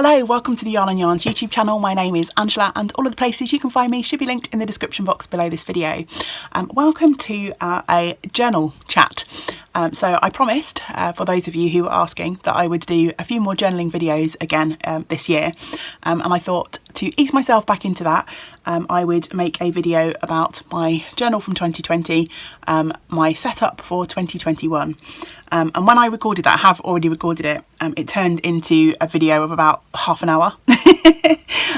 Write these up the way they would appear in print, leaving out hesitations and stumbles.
Hello, welcome to the Yarn and Yarns YouTube channel. My name is Angela and all of the places you can find me should be linked in the description box below this video. Welcome to a journal chat. So I promised, for those of you who are asking, that I would do a few more journaling videos again this year. And I thought to ease myself back into that, I would make a video about my journal from 2020, my setup for 2021. And when I recorded that, I have already recorded it, it turned into a video of about half an hour.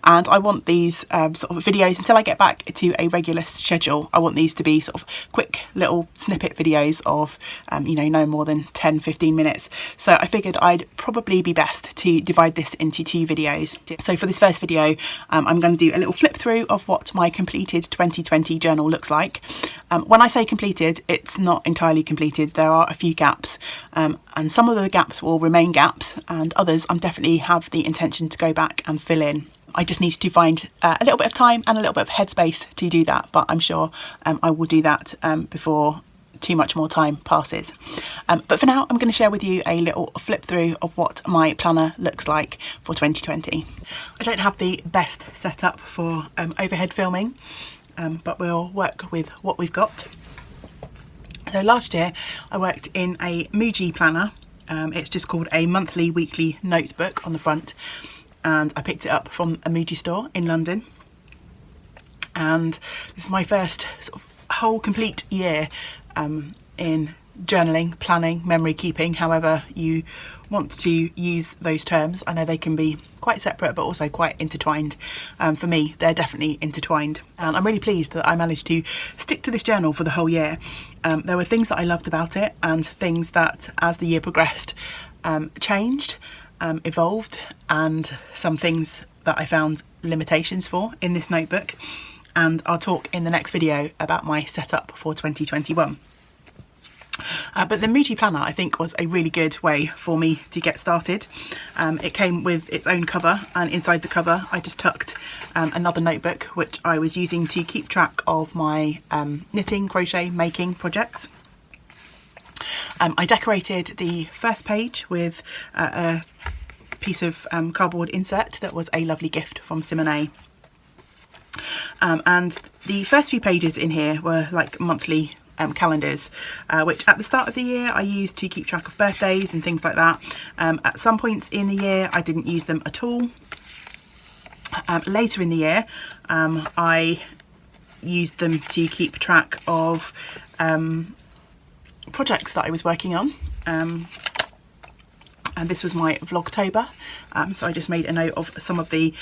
And I want these sort of videos, until I get back to a regular schedule, I want these to be sort of quick little snippet videos of, you know, no more than 10-15 minutes. So I figured I'd probably be best to divide this into two videos. So for this first video, I'm going to do a little flip through of what my completed 2020 journal looks like. When I say completed, it's not entirely completed. There are a few gaps, and some of the gaps will remain gaps, and others I'm definitely have the intention to go back and fill in. I just need to find a little bit of time and a little bit of headspace to do that, but I'm sure I will do that before too much more time passes. But for now, I'm going to share with you a little flip through of what my planner looks like for 2020. I don't have the best setup for overhead filming, but we'll work with what we've got. So last year I worked in a Muji Planner. It's just called a monthly weekly notebook on the front, and I picked it up from a Muji store in London. And this is my first sort of whole complete year in journaling, planning, memory keeping, however you want to use those terms. I know they can be quite separate but also quite intertwined. For me, they're definitely intertwined, and I'm really pleased that I managed to stick to this journal for the whole year. There were things that I loved about it and things that, as the year progressed, changed, evolved, and some things that I found limitations for in this notebook. And I'll talk in the next video about my setup for 2021. But the Muji Planner, I think, was a really good way for me to get started. It came with its own cover, and inside the cover I just tucked another notebook which I was using to keep track of my knitting, crochet, making projects. I decorated the first page with a piece of cardboard insert that was a lovely gift from Simone. And the first few pages in here were like monthly calendars, which at the start of the year I used to keep track of birthdays and things like that. At some points in the year I didn't use them at all. Later in the year I used them to keep track of projects that I was working on. And this was my Vlogtober, so I just made a note of some of the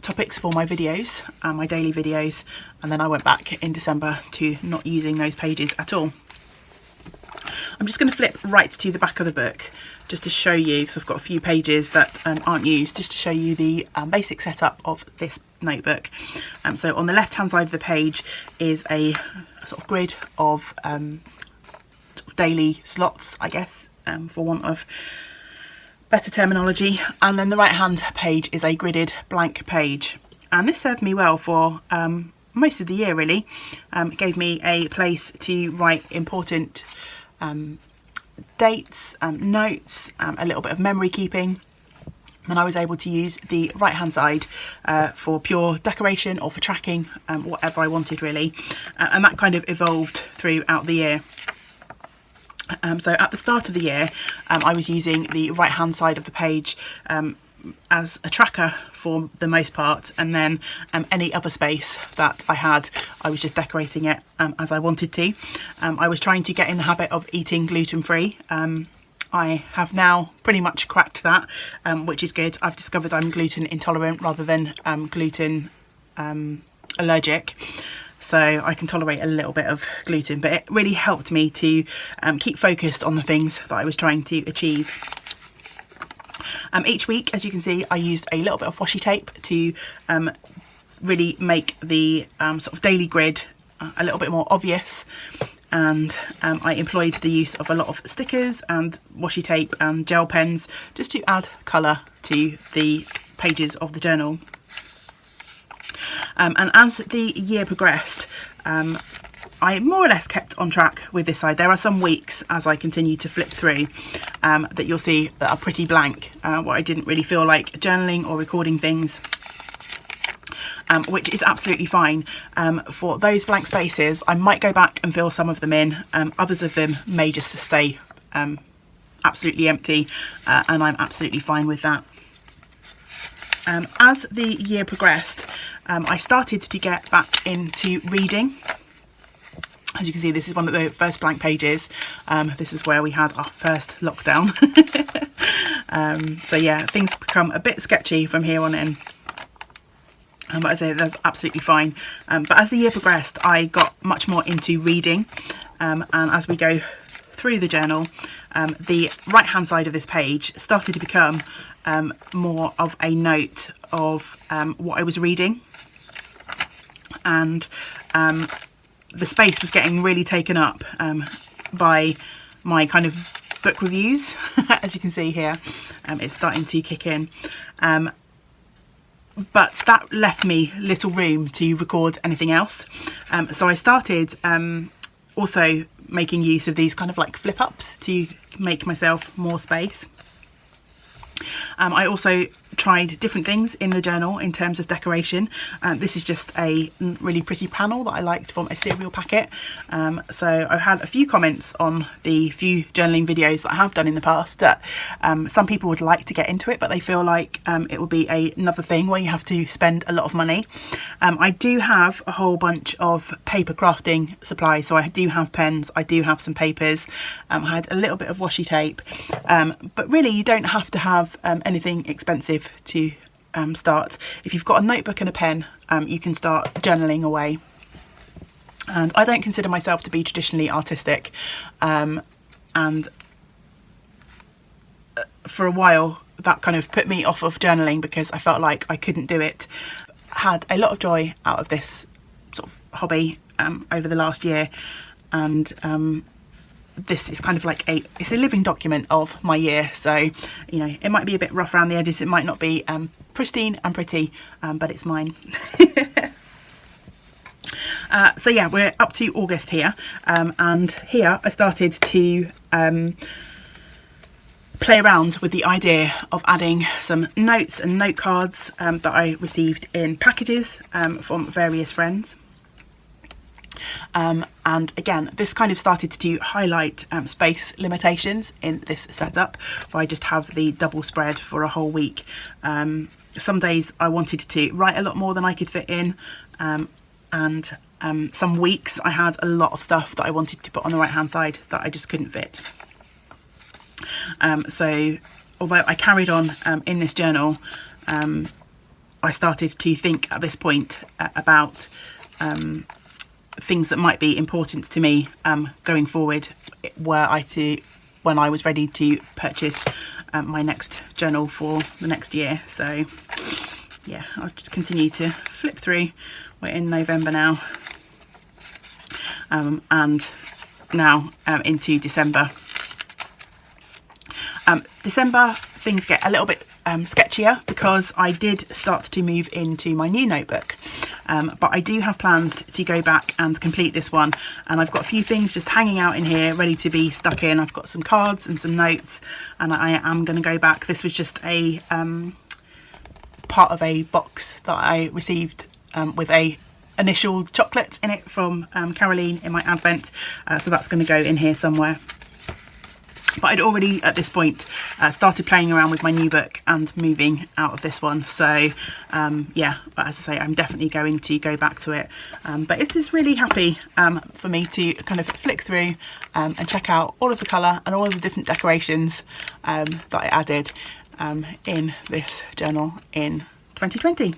topics for my videos, my daily videos, and then I went back in December to not using those pages at all. I'm just going to flip right to the back of the book just to show you, because I've got a few pages that aren't used, just to show you the basic setup of this notebook. So on the left hand side of the page is a sort of grid of daily slots, I guess, for want of better terminology, and then the right hand page is a gridded blank page, and this served me well for most of the year really. It gave me a place to write important dates, notes, a little bit of memory keeping, and I was able to use the right hand side for pure decoration or for tracking, whatever I wanted really, and that kind of evolved throughout the year. So at the start of the year I was using the right hand side of the page as a tracker for the most part, and then any other space that I had I was just decorating it as I wanted to. I was trying to get in the habit of eating gluten-free. I have now pretty much cracked that, which is good. I've discovered I'm gluten intolerant rather than gluten allergic. So I can tolerate a little bit of gluten, but it really helped me to keep focused on the things that I was trying to achieve. Each week, as you can see, I used a little bit of washi tape to really make the sort of daily grid a little bit more obvious, and I employed the use of a lot of stickers and washi tape and gel pens just to add colour to the pages of the journal. And as the year progressed, I more or less kept on track with this side. There are some weeks as I continue to flip through that you'll see that are pretty blank, where I didn't really feel like journaling or recording things, which is absolutely fine. For those blank spaces, I might go back and fill some of them in. Others of them may just stay absolutely empty, and I'm absolutely fine with that. As the year progressed, I started to get back into reading. As you can see, this is one of the first blank pages. This is where we had our first lockdown. So yeah, things become a bit sketchy from here on in. But I say that's absolutely fine. But as the year progressed, I got much more into reading. And as we go through the journal, the right hand side of this page started to become more of a note of what I was reading, and the space was getting really taken up by my kind of book reviews. As you can see here, it's starting to kick in, but that left me little room to record anything else. So I started also making use of these kind of like flip ups to make myself more space. I also tried different things in the journal in terms of decoration. This is just a really pretty panel that I liked from a cereal packet. So I've had a few comments on the few journaling videos that I have done in the past that some people would like to get into it, but they feel like it will be another thing where you have to spend a lot of money. I do have a whole bunch of paper crafting supplies, so I do have pens, I do have some papers, I had a little bit of washi tape, but really you don't have to have anything expensive to start. If you've got a notebook and a pen, you can start journaling away. And I don't consider myself to be traditionally artistic, and for a while that kind of put me off of journaling because I felt like I couldn't do it. I had a lot of joy out of this sort of hobby over the last year, and this is kind of like it's a living document of my year. So, you know, it might be a bit rough around the edges, it might not be pristine and pretty, but it's mine. So yeah, we're up to August here, and here I started to play around with the idea of adding some notes and note cards that I received in packages from various friends. And again, this kind of started to highlight space limitations in this setup, where I just have the double spread for a whole week. Some days I wanted to write a lot more than I could fit in, and some weeks I had a lot of stuff that I wanted to put on the right hand side that I just couldn't fit. So although I carried on in this journal, I started to think at this point about things that might be important to me going forward, when I was ready to purchase my next journal for the next year. So yeah, I'll just continue to flip through. We're in November now, and now into December. December, things get a little bit sketchier because I did start to move into my new notebook, but I do have plans to go back and complete this one, and I've got a few things just hanging out in here ready to be stuck in. I've got some cards and some notes, and I am going to go back. This was just a part of a box that I received with a initial chocolate in it from Caroline in my advent, so that's going to go in here somewhere. But I'd already at this point started playing around with my new book and moving out of this one. So yeah, but as I say, I'm definitely going to go back to it. But it's just really happy for me to kind of flick through and check out all of the colour and all of the different decorations that I added in this journal in 2020.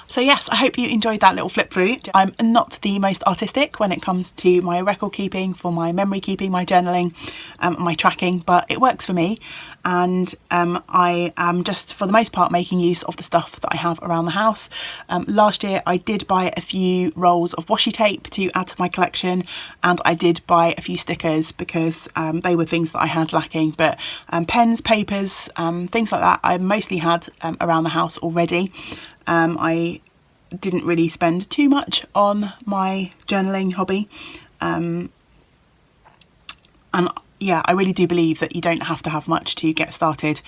So yes, I hope you enjoyed that little flip through. I'm not the most artistic when it comes to my record keeping, for my memory keeping, my journaling, my tracking, but it works for me, and I am just for the most part making use of the stuff that I have around the house. Last year I did buy a few rolls of washi tape to add to my collection, and I did buy a few stickers because they were things that I had lacking, but pens, papers, things like that I mostly had around the house already. I didn't really spend too much on my journaling hobby. And yeah, I really do believe that you don't have to have much to get started.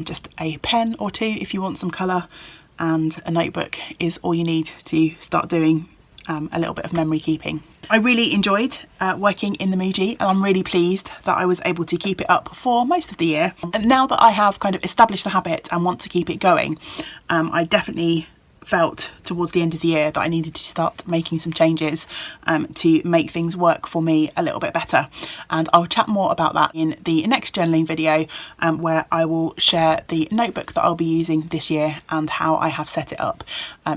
Just a pen or two if you want some colour, and a notebook is all you need to start doing a little bit of memory keeping. I really enjoyed working in the Muji, and I'm really pleased that I was able to keep it up for most of the year. And now that I have kind of established the habit and want to keep it going, I definitely felt towards the end of the year that I needed to start making some changes to make things work for me a little bit better. And I'll chat more about that in the next journaling video, where I will share the notebook that I'll be using this year and how I have set it up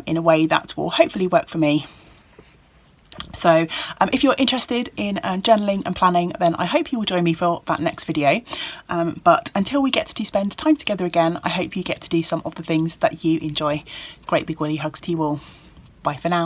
in a way that will hopefully work for me. So if you're interested in journaling and planning, then I hope you will join me for that next video. But until we get to spend time together again, I hope you get to do some of the things that you enjoy. Great big woolly hugs to you all. Bye for now.